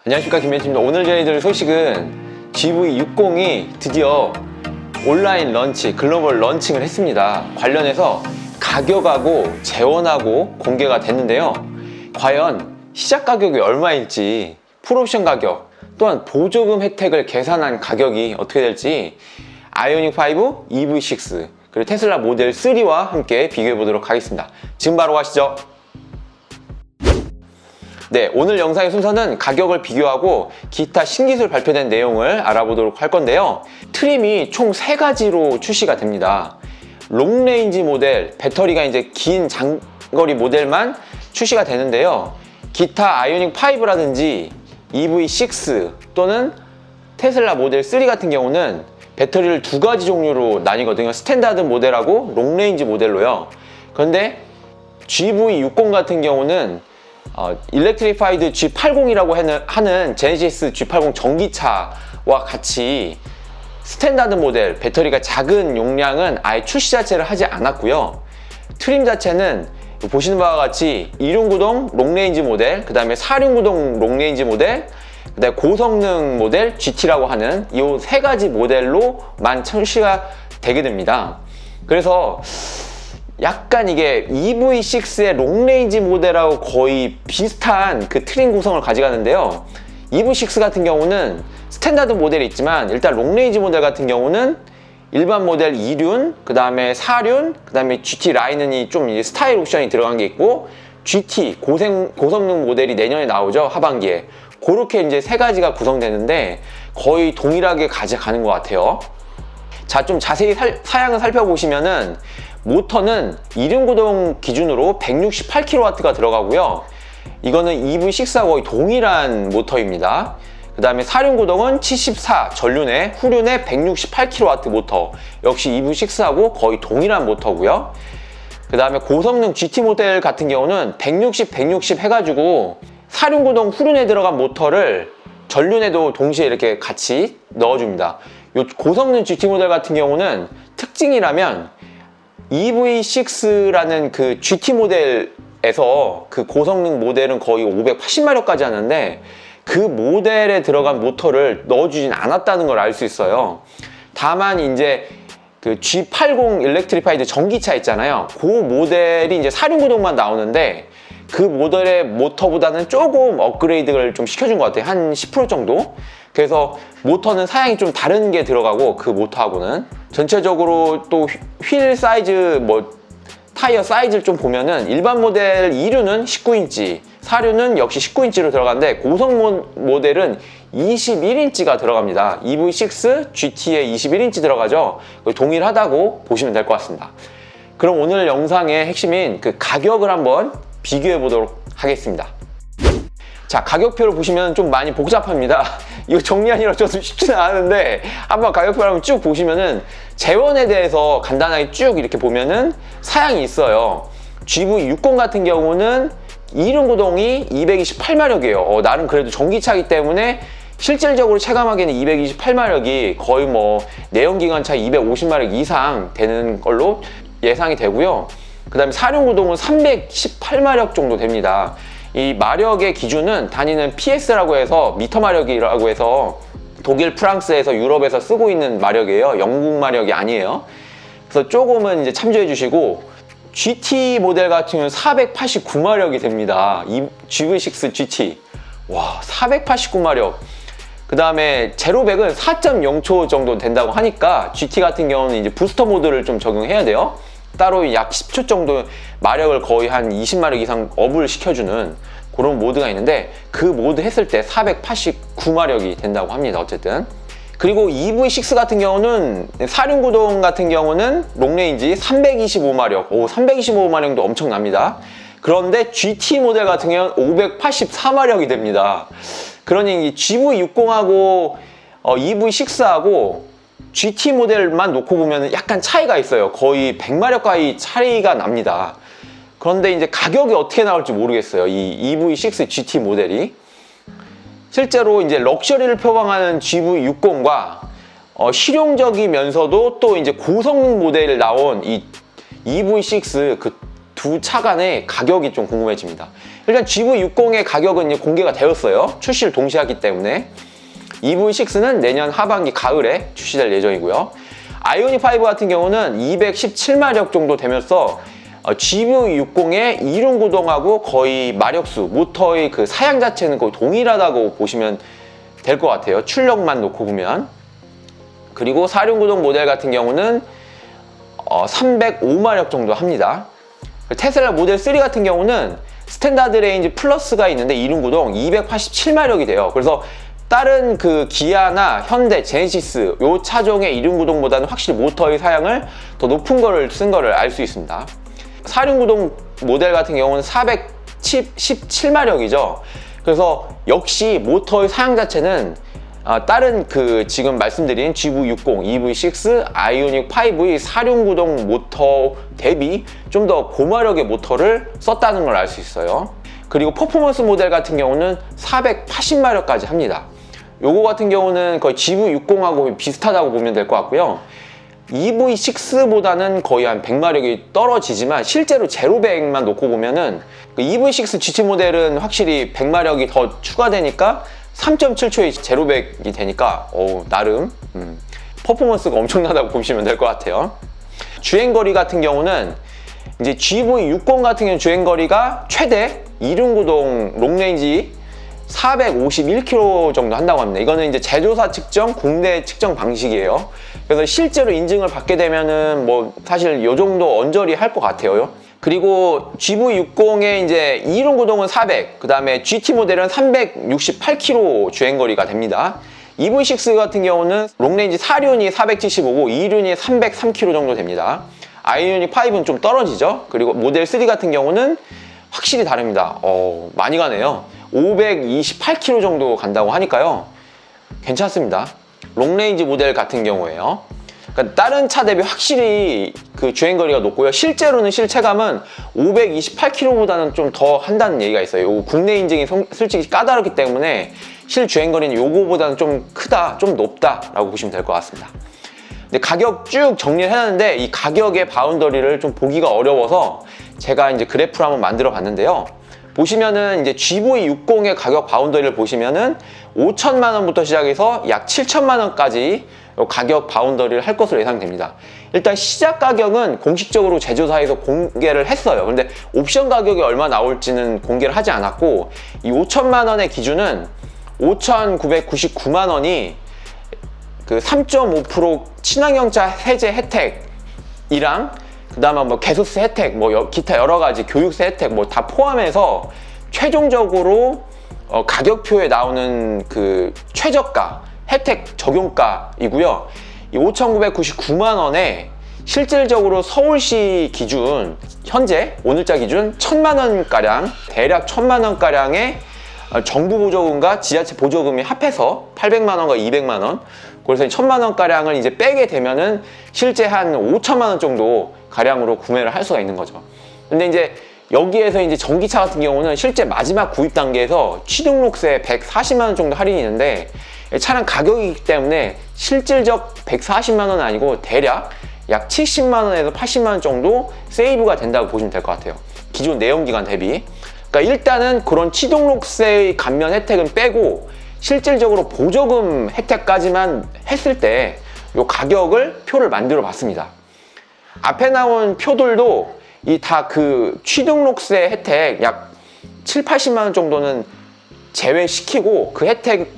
안녕하십니까, 김현진입니다. 오늘 전해드릴 소식은 GV60이 드디어 온라인 런치, 글로벌 런칭을 했습니다. 관련해서 가격하고 재원하고 공개가 됐는데요. 과연 시작 가격이 얼마일지, 풀옵션 가격, 또한 보조금 혜택을 계산한 가격이 어떻게 될지 아이오닉5, EV6, 그리고 테슬라 모델 3와 함께 비교해 보도록 하겠습니다. 지금 바로 가시죠. 네, 오늘 영상의 순서는 가격을 비교하고 기타 신기술 발표된 내용을 알아보도록 할 건데요. 트림이 총 3가지로 출시가 됩니다. 롱레인지 모델, 배터리가 이제 긴 장거리 모델만 출시가 되는데요. 기타 아이오닉 5라든지 EV6 또는 테슬라 모델 3 같은 경우는 배터리를 2가지 종류로 나뉘거든요. 스탠다드 모델하고 롱레인지 모델로요. 그런데 GV60 같은 경우는 일렉트리파이드 G80이라고 하는 제네시스 G80 전기차와 같이 스탠다드 모델, 배터리가 작은 용량은 아예 출시 자체를 하지 않았고요. 트림 자체는 보시는 바와 같이 2륜구동 롱레인지 모델, 그 다음에 4륜구동 롱레인지 모델, 그 다음에 고성능 모델 GT라고 하는 이 3가지 모델로만 출시가 되게 됩니다. 그래서 약간 이게 EV6의 롱레인지 모델하고 거의 비슷한 그 트림 구성을 가져가는데요. EV6 같은 경우는 스탠다드 모델이 있지만 일단 롱레인지 모델 같은 경우는 일반 모델 2륜, 그 다음에 4륜, 그 다음에 GT 라인이 좀 스타일 옵션이 들어간 게 있고 GT 고성능 모델이 내년에 나오죠, 하반기에. 그렇게 이제 3가지가 구성되는데 거의 동일하게 가져가는 것 같아요. 자, 좀 자세히 사양을 살펴보시면은 모터는 2륜구동 기준으로 168kW가 들어가고요. 이거는 EV6하고 거의 동일한 모터입니다. 그 다음에 4륜구동은 74, 전륜에 후륜에 168kW 모터, 역시 EV6하고 거의 동일한 모터고요. 그 다음에 고성능 GT 모델 같은 경우는 160, 160 해가지고 4륜구동 후륜에 들어간 모터를 전륜에도 동시에 이렇게 같이 넣어줍니다. 요 고성능 GT 모델 같은 경우는 특징이라면 EV6라는 그 GT 모델에서 그 고성능 모델은 거의 580마력까지 하는데 그 모델에 들어간 모터를 넣어주진 않았다는 걸 알 수 있어요. 다만 이제 그 G80 일렉트리파이드 전기차 있잖아요. 그 모델이 이제 4륜구동만 나오는데 그 모델의 모터보다는 조금 업그레이드를 좀 시켜준 것 같아요. 한 10% 정도? 그래서 모터는 사양이 좀 다른 게 들어가고 그 모터하고는 전체적으로 또 휠 사이즈, 타이어 사이즈를 좀 보면은 일반 모델 2륜은 19인치, 4륜은 역시 19인치로 들어가는데 고성 모델은 21인치가 들어갑니다. EV6, GT에 21인치 들어가죠. 동일하다고 보시면 될 것 같습니다. 그럼 오늘 영상의 핵심인 그 가격을 한번 비교해 보도록 하겠습니다. 자, 가격표를 보시면 좀 많이 복잡합니다. 이거 정리하기가 좀 쉽지는 않은데 한번 가격표를 한번 쭉 보시면은 재원에 대해서 간단하게 쭉 이렇게 보면은 사양이 있어요. GV60 같은 경우는 2륜구동이 228마력이에요. 나름 그래도 전기차이기 때문에 실질적으로 체감하기에는 228마력이 거의 내연기관차 250마력 이상 되는 걸로 예상이 되고요. 그 다음에 4륜구동은 318마력 정도 됩니다. 이 마력의 기준은 단위는 PS라고 해서 미터 마력이라고 해서 독일, 프랑스에서 유럽에서 쓰고 있는 마력이에요. 영국 마력이 아니에요. 그래서 조금은 이제 참조해 주시고 GT 모델 같은 경우는 489마력이 됩니다. 이 GV6 GT. 와, 489마력. 그 다음에 제로백은 4.0초 정도 된다고 하니까 GT 같은 경우는 이제 부스터 모드를 좀 적용해야 돼요. 따로 약 10초 정도 마력을 거의 한 20마력 이상 업을 시켜주는 그런 모드가 있는데 그 모드 했을 때 489마력이 된다고 합니다. 어쨌든. 그리고 EV6 같은 경우는 4륜구동 같은 경우는 롱레인지 325마력, 325마력도 엄청납니다. 그런데 GT 모델 같은 경우는 584마력이 됩니다. 그러니 GV60하고 EV6하고 GT 모델만 놓고 보면 약간 차이가 있어요. 거의 100마력 가까이 차이가 납니다. 그런데 이제 가격이 어떻게 나올지 모르겠어요. 이 EV6 GT 모델이. 실제로 이제 럭셔리를 표방하는 GV60과 실용적이면서도 또 이제 고성능 모델이 나온 이 EV6 그 두 차 간의 가격이 좀 궁금해집니다. 일단 GV60의 가격은 이제 공개가 되었어요. 출시를 동시에 하기 때문에. EV6는 내년 하반기 가을에 출시될 예정이고요. 아이오닉5 같은 경우는 217마력 정도 되면서 GV60의 이륜구동하고 거의 마력수, 모터의 그 사양 자체는 거의 동일하다고 보시면 될 것 같아요. 출력만 놓고 보면. 그리고 4륜구동 모델 같은 경우는 305마력 정도 합니다. 테슬라 모델 3 같은 경우는 스탠다드 레인지 플러스가 있는데 이륜구동 287마력이 돼요. 그래서 다른 그 기아나 현대, 제네시스 요 차종의 이륜구동보다는 확실히 모터의 사양을 더 높은 거를 쓴 거를 알 수 있습니다. 4륜구동 모델 같은 경우는 417마력이죠. 그래서 역시 모터의 사양 자체는 다른 그 지금 말씀드린 GV60, EV6, 아이오닉5의 4륜구동 모터 대비 좀 더 고마력의 모터를 썼다는 걸 알 수 있어요. 그리고 퍼포먼스 모델 같은 경우는 480마력까지 합니다. 요거 같은 경우는 거의 GV60하고 비슷하다고 보면 될 것 같고요. EV6보다는 거의 한 100마력이 떨어지지만 실제로 제로백만 놓고 보면은 그 EV6 GT 모델은 확실히 100마력이 더 추가되니까 3.7초의 제로백이 되니까 나름 퍼포먼스가 엄청나다고 보시면 될 것 같아요. 주행거리 같은 경우는 이제 GV60 같은 경우는 주행거리가 최대 이륜구동 롱레인지 451km 정도 한다고 합니다. 이거는 이제 제조사 측정, 국내 측정 방식이에요. 그래서 실제로 인증을 받게 되면은 뭐 사실 요 정도 언저리 할 것 같아요. 그리고 GV60의 이제 이륜구동은 400, 그 다음에 GT 모델은 368km 주행거리가 됩니다. EV6 같은 경우는 롱레인지 4륜이 475고 2륜이 303km 정도 됩니다. 아이오닉 5는 좀 떨어지죠. 그리고 모델 3 같은 경우는 확실히 다릅니다. 많이 가네요. 528km 정도 간다고 하니까요. 괜찮습니다. 롱레인지 모델 같은 경우에요. 그러니까 다른 차 대비 확실히 그 주행거리가 높고요. 실제로는 실체감은 528km보다는 좀 더 한다는 얘기가 있어요. 국내 인증이 솔직히 까다롭기 때문에 실주행거리는 요거보다는 좀 크다, 좀 높다라고 보시면 될 것 같습니다. 근데 가격 쭉 정리를 해놨는데 이 가격의 바운더리를 좀 보기가 어려워서 제가 이제 그래프를 한번 만들어 봤는데요. 보시면은 이제 GV60의 가격 바운더리를 보시면은 5천만 원부터 시작해서 약 7천만 원까지 가격 바운더리를 할 것으로 예상됩니다. 일단 시작 가격은 공식적으로 제조사에서 공개를 했어요. 근데 옵션 가격이 얼마 나올지는 공개를 하지 않았고, 이 5천만 원의 기준은 5,999만 원이 그 3.5% 친환경차 세제 혜택이랑 그 다음에 뭐 개소세 혜택, 뭐 기타 여러 가지 교육세 혜택 뭐 다 포함해서 최종적으로 가격표에 나오는 그 최저가 혜택 적용가이고요. 이 5,999만 원에 실질적으로 서울시 기준 현재 오늘자 기준 1,000만 원가량, 대략 1,000만 원가량의 정부 보조금과 지자체 보조금이 합해서 800만 원과 200만 원, 그래서 1,000만 원가량을 이제 빼게 되면은 실제 한 5천만 원 정도 가량으로 구매를 할 수가 있는 거죠. 근데 이제 여기에서 이제 전기차 같은 경우는 실제 마지막 구입 단계에서 취등록세 140만 원 정도 할인이 있는데, 차량 가격이기 때문에 실질적 140만 원은 아니고 대략 약 70만 원에서 80만 원 정도 세이브가 된다고 보시면 될 것 같아요. 기존 내연기관 대비. 그러니까 일단은 그런 취등록세의 감면 혜택은 빼고 실질적으로 보조금 혜택까지만 했을 때 이 가격을 표를 만들어 봤습니다. 앞에 나온 표들도 이 다 그 취등록세 혜택 약 7, 80만 원 정도는 제외시키고 그 혜택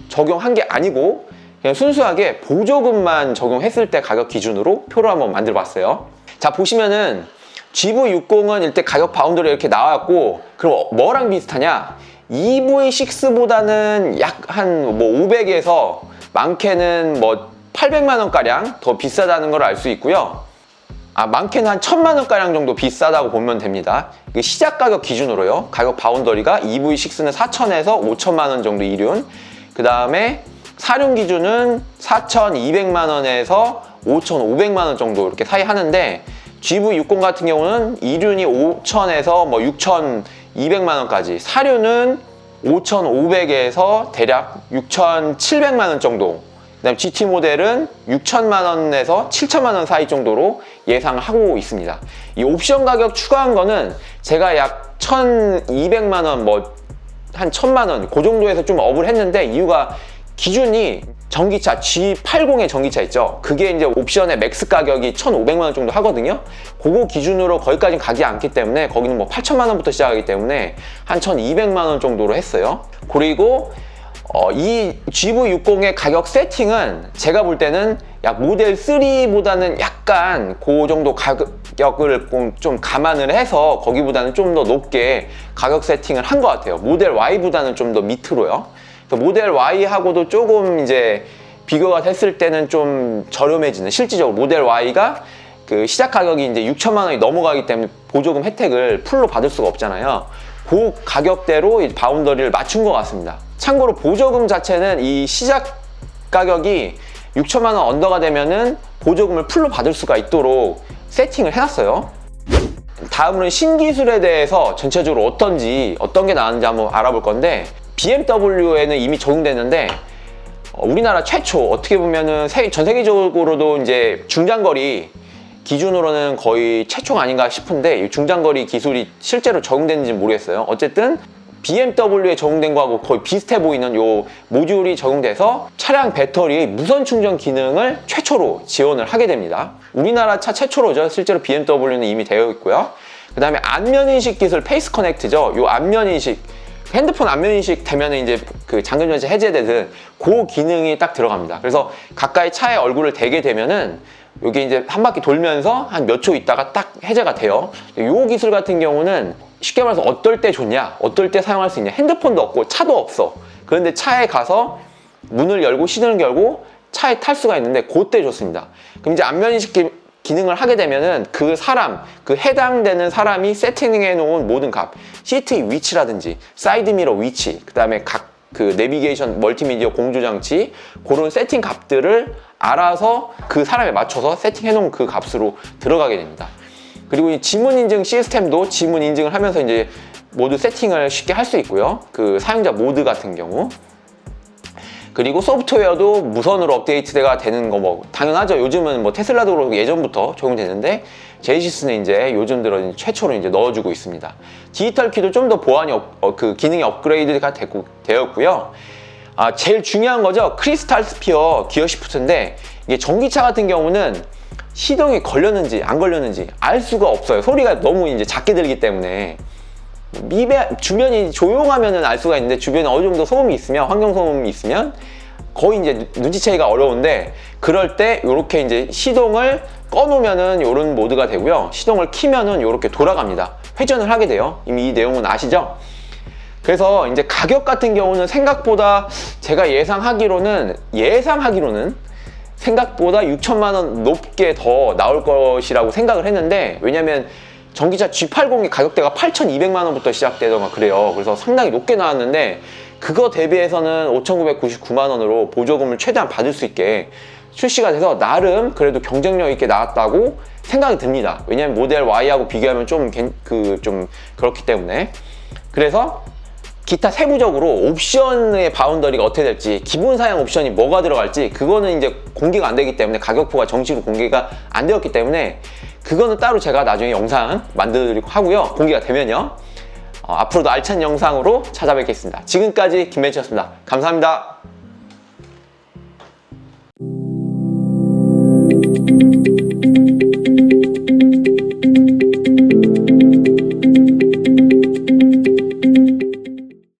적용한 게 아니고 그냥 순수하게 보조금만 적용했을 때 가격 기준으로 표를 한번 만들어 봤어요. 자, 보시면은 GV60은 일단 가격 바운더리 이렇게 나왔고, 그럼 뭐랑 비슷하냐? EV6보다는 약 한 뭐 500에서 많게는 뭐 800만 원가량 더 비싸다는 걸 알 수 있고요. 많게는 한 1,000만 원가량 정도 비싸다고 보면 됩니다. 이게 시작 가격 기준으로요. 가격 바운더리가 EV6는 4천에서 5천만 원 정도 이륜, 그 다음에 4륜 기준은 4,200만 원에서 5,500만 원 정도 이렇게 사이 하는데, GV60 같은 경우는 2륜이 5,000에서 뭐 6,200만 원까지, 4륜은 5,500에서 대략 6,700만 원 정도, 그 다음 GT 모델은 6천만 원에서 7천만 원 사이 정도로 예상하고 있습니다. 이 옵션 가격 추가한 거는 제가 약 1200만 원, 뭐 한 1000만 원, 그 정도에서 좀 업을 했는데, 이유가 기준이 전기차 G80의 전기차 있죠. 그게 이제 옵션의 맥스 가격이 1,500만 원 정도 하거든요. 그거 기준으로 거기까지 가지 않기 때문에, 거기는 뭐 8천만 원부터 시작하기 때문에 한 1,200만 원 정도로 했어요. 그리고 이 GV60의 가격 세팅은 제가 볼 때는 약 모델 3보다는 약간 그 정도 가격을 좀 감안을 해서 거기보다는 좀 더 높게 가격 세팅을 한 것 같아요. 모델 Y보다는 좀 더 밑으로요. 모델 Y하고도 조금 이제 비교가 됐을 때는 좀 저렴해지는, 실질적으로 모델 Y가 그 시작 가격이 이제 6천만 원이 넘어가기 때문에 보조금 혜택을 풀로 받을 수가 없잖아요. 그 가격대로 이 바운더리를 맞춘 것 같습니다. 참고로 보조금 자체는 이 시작 가격이 6천만 원 언더가 되면은 보조금을 풀로 받을 수가 있도록 세팅을 해놨어요. 다음으로는 신기술에 대해서 전체적으로 어떤 게 나왔는지 한번 알아볼 건데, BMW에는 이미 적용됐는데 우리나라 최초, 어떻게 보면은 전 세계적으로도 이제 중장거리 기준으로는 거의 최초가 아닌가 싶은데, 이 중장거리 기술이 실제로 적용됐는지는 모르겠어요. 어쨌든 BMW에 적용된 거하고 거의 비슷해 보이는 요 모듈이 적용돼서 차량 배터리의 무선 충전 기능을 최초로 지원을 하게 됩니다. 우리나라 차 최초로죠. 실제로 BMW는 이미 되어 있고요. 그 다음에 안면인식 기술, 페이스 커넥트죠. 요 안면인식, 핸드폰 안면인식 되면은 이제 그 잠금전지 해제되듯 그 기능이 딱 들어갑니다. 그래서 가까이 차에 얼굴을 대게 되면은 여기 이제 한 바퀴 돌면서 한 몇 초 있다가 딱 해제가 돼요. 이 기술 같은 경우는 쉽게 말해서 어떨 때 좋냐, 어떨 때 사용할 수 있냐, 핸드폰도 없고 차도 없어. 그런데 차에 가서 문을 열고 시동을 열고 차에 탈 수가 있는데 그때 좋습니다. 그럼 이제 안면인식 기능을 하게 되면은 그 해당되는 사람이 세팅해 놓은 모든 값, 시트의 위치라든지 사이드미러 위치, 그 다음에 각 그 내비게이션 멀티미디어 공조장치, 그런 세팅 값들을 알아서 그 사람에 맞춰서 세팅해 놓은 그 값으로 들어가게 됩니다. 그리고 이 지문 인증 시스템도 지문 인증을 하면서 이제 모두 세팅을 쉽게 할 수 있고요. 그 사용자 모드 같은 경우. 그리고 소프트웨어도 무선으로 업데이트가 되는 거 뭐 당연하죠. 요즘은 뭐 테슬라도 그렇고 예전부터 적용되는데, 제네시스는 이제 요즘 들어 최초로 이제 넣어주고 있습니다. 디지털 키도 좀 더 보안이 그 기능이 업그레이드가 되었고요. 제일 중요한 거죠. 크리스탈 스피어 기어 시프트인데, 이게 전기차 같은 경우는 시동이 걸렸는지 안 걸렸는지 알 수가 없어요. 소리가 너무 이제 작게 들기 때문에. 주변이 조용하면은 알 수가 있는데, 주변에 어느 정도 소음이 있으면, 환경 소음이 있으면 거의 이제 눈치채기가 어려운데, 그럴 때 이렇게 이제 시동을 꺼놓으면은 이런 모드가 되고요. 시동을 키면은 이렇게 돌아갑니다. 회전을 하게 돼요. 이미 이 내용은 아시죠? 그래서 이제 가격 같은 경우는 생각보다 제가 예상하기로는 생각보다 6천만 원 높게 더 나올 것이라고 생각을 했는데, 왜냐면 전기차 G80의 가격대가 8,200만 원부터 시작되던가 그래요. 그래서 상당히 높게 나왔는데, 그거 대비해서는 5,999만 원으로 보조금을 최대한 받을 수 있게 출시가 돼서 나름 그래도 경쟁력 있게 나왔다고 생각이 듭니다. 왜냐면 모델 Y하고 비교하면 좀 그렇기 때문에. 그래서 기타 세부적으로 옵션의 바운더리가 어떻게 될지, 기본 사양 옵션이 뭐가 들어갈지, 그거는 이제 공개가 안 되기 때문에, 가격표가 정식으로 공개가 안 되었기 때문에 그거는 따로 제가 나중에 영상 만들고 하고요. 공개가 되면요. 앞으로도 알찬 영상으로 찾아뵙겠습니다. 지금까지 김벤치였습니다. 감사합니다.